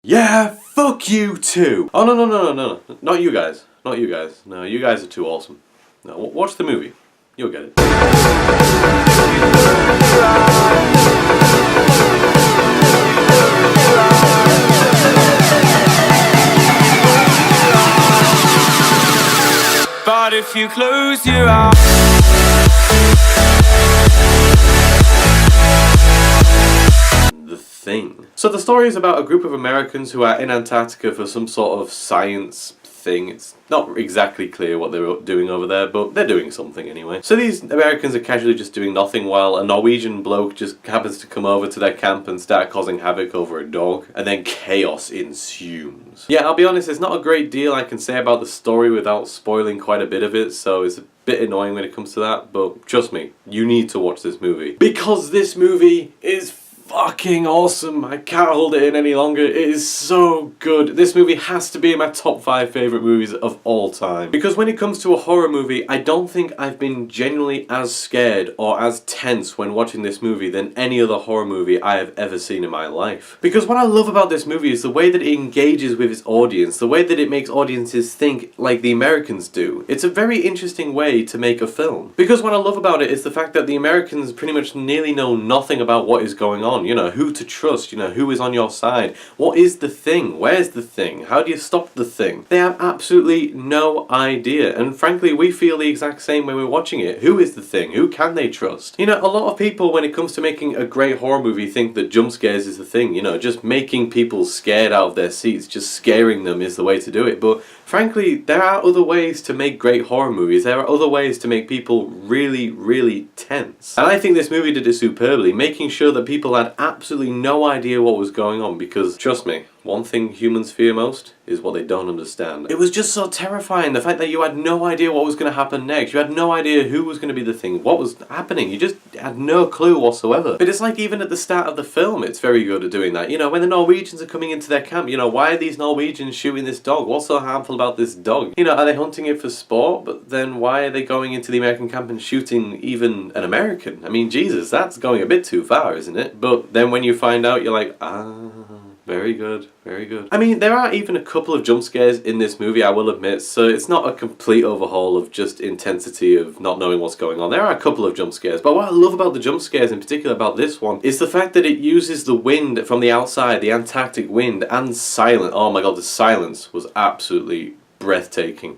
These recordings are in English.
Yeah, fuck you too! Oh, no. Not you guys. Not you guys. No, you guys are too awesome. No, watch the movie. You'll get it. But if you close your eyes, The Thing. So the story is about a group of Americans who are in Antarctica for some sort of science thing. It's not exactly clear what they're doing over there, but they're doing something anyway. So these Americans are casually just doing nothing while a Norwegian bloke just happens to come over to their camp and start causing havoc over a dog, and then chaos ensues. Yeah, I'll be honest, there's not a great deal I can say about the story without spoiling quite a bit of it, so it's a bit annoying when it comes to that, but trust me, you need to watch this movie. Because this movie is fucking awesome. I can't hold it in any longer. It is so good. This movie has to be in my top 5 favourite movies of all time. Because when it comes to a horror movie, I don't think I've been genuinely as scared or as tense when watching this movie than any other horror movie I have ever seen in my life. Because what I love about this movie is the way that it engages with its audience, the way that it makes audiences think like the Americans do. It's a very interesting way to make a film. Because what I love about it is the fact that the Americans pretty much nearly know nothing about what is going on. You know, who to trust, you know, who is on your side. What is the thing? Where's the thing? How do you stop the thing? They have absolutely no idea. And frankly, we feel the exact same when we're watching it. Who is the thing? Who can they trust? You know, a lot of people, when it comes to making a great horror movie, think that jump scares is the thing. You know, just making people scared out of their seats, just scaring them is the way to do it. But frankly, there are other ways to make great horror movies. There are other ways to make people really, really tense. And I think this movie did it superbly, making sure that people had absolutely no idea what was going on, because, trust me, one thing humans fear most is what they don't understand. It was just so terrifying, the fact that you had no idea what was going to happen next. You had no idea who was going to be the thing, what was happening. You just had no clue whatsoever. But it's like even at the start of the film, it's very good at doing that. You know, when the Norwegians are coming into their camp, you know, why are these Norwegians shooting this dog? What's so harmful about this dog? You know, are they hunting it for sport? But then why are they going into the American camp and shooting even an American? I mean, Jesus, that's going a bit too far, isn't it? But then when you find out, you're like, very good, very good. I mean, there are even a couple of jump scares in this movie, I will admit, so it's not a complete overhaul of just intensity of not knowing what's going on. There are a couple of jump scares, but what I love about the jump scares, in particular about this one, is the fact that it uses the wind from the outside, the Antarctic wind, and silence. Oh my god, the silence was absolutely breathtaking.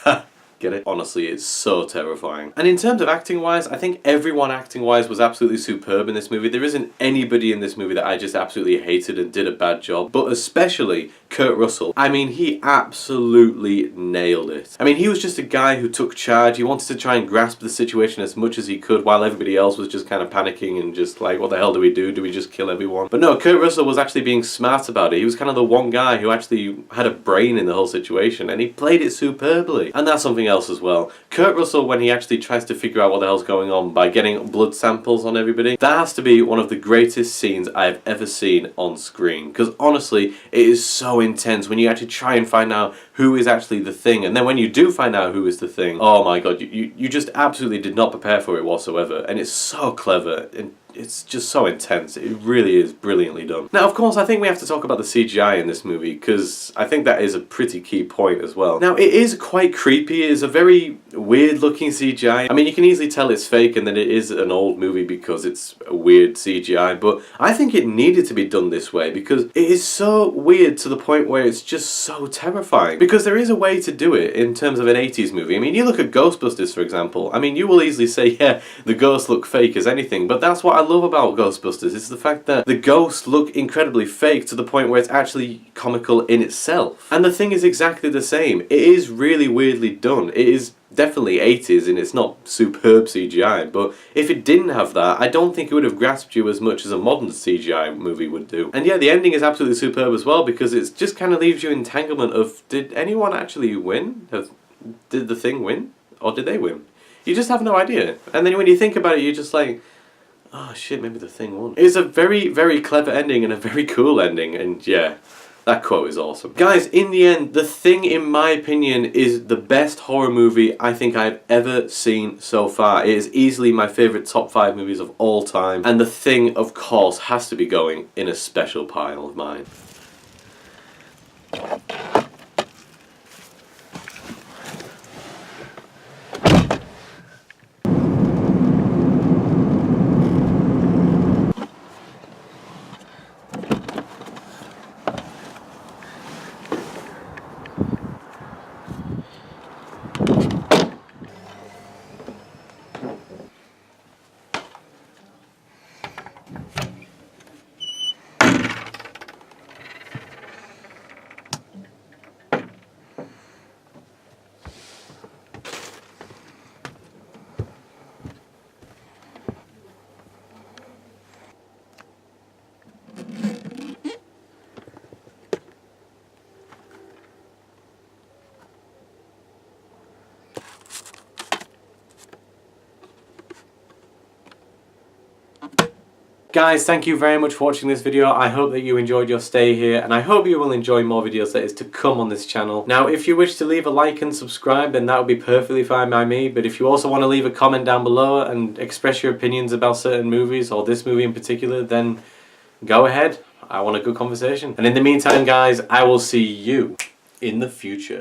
Get it? Honestly, it's so terrifying. And in terms of acting-wise, I think everyone acting-wise was absolutely superb in this movie. There isn't anybody in this movie that I just absolutely hated and did a bad job, but especially Kurt Russell. I mean, he absolutely nailed it. I mean, he was just a guy who took charge. He wanted to try and grasp the situation as much as he could while everybody else was just kind of panicking and just like, what the hell do we do? Do we just kill everyone? But no, Kurt Russell was actually being smart about it. He was kind of the one guy who actually had a brain in the whole situation, and he played it superbly. And that's something else as well. Kurt Russell, when he actually tries to figure out what the hell's going on by getting blood samples on everybody, that has to be one of the greatest scenes I've ever seen on screen. Because honestly, it is so intense when you actually try and find out who is actually the thing, and then when you do find out who is the thing, oh my god, you just absolutely did not prepare for it whatsoever, and it's so clever, and it's just so intense. It really is brilliantly done. Now, of course, I think we have to talk about the CGI in this movie, because I think that is a pretty key point as well. Now, it is quite creepy. It is a very weird-looking CGI. I mean, you can easily tell it's fake and that it is an old movie because it's a weird CGI, but I think it needed to be done this way because it is so weird to the point where it's just so terrifying. Because there is a way to do it in terms of an 80s movie. I mean, you look at Ghostbusters, for example. I mean, you will easily say, yeah, the ghosts look fake as anything, but that's what I love about Ghostbusters, is the fact that the ghosts look incredibly fake to the point where it's actually comical in itself. And the thing is exactly the same. It is really weirdly done. It is definitely 80s and it's not superb CGI, but if it didn't have that, I don't think it would have grasped you as much as a modern CGI movie would do. And yeah, the ending is absolutely superb as well, because it just kind of leaves you in entanglement of, did anyone actually win? Did the thing win? Or did they win? You just have no idea. And then when you think about it, you're just like, oh shit, maybe the thing won. It's a very, very clever ending and a very cool ending, and yeah, that quote is awesome. Guys, in the end, The Thing, in my opinion, is the best horror movie I think I've ever seen so far. It is easily my favourite top 5 movies of all time, and The Thing, of course, has to be going in a special pile of mine. guys, thank you very much for watching this video. I hope that you enjoyed your stay here, and I hope you will enjoy more videos that is to come on this channel. Now, if you wish to leave a like and subscribe, then that would be perfectly fine by me, but if you also want to leave a comment down below and express your opinions about certain movies, or this movie in particular, then go ahead. I want a good conversation. And in the meantime, guys, I will see you in the future.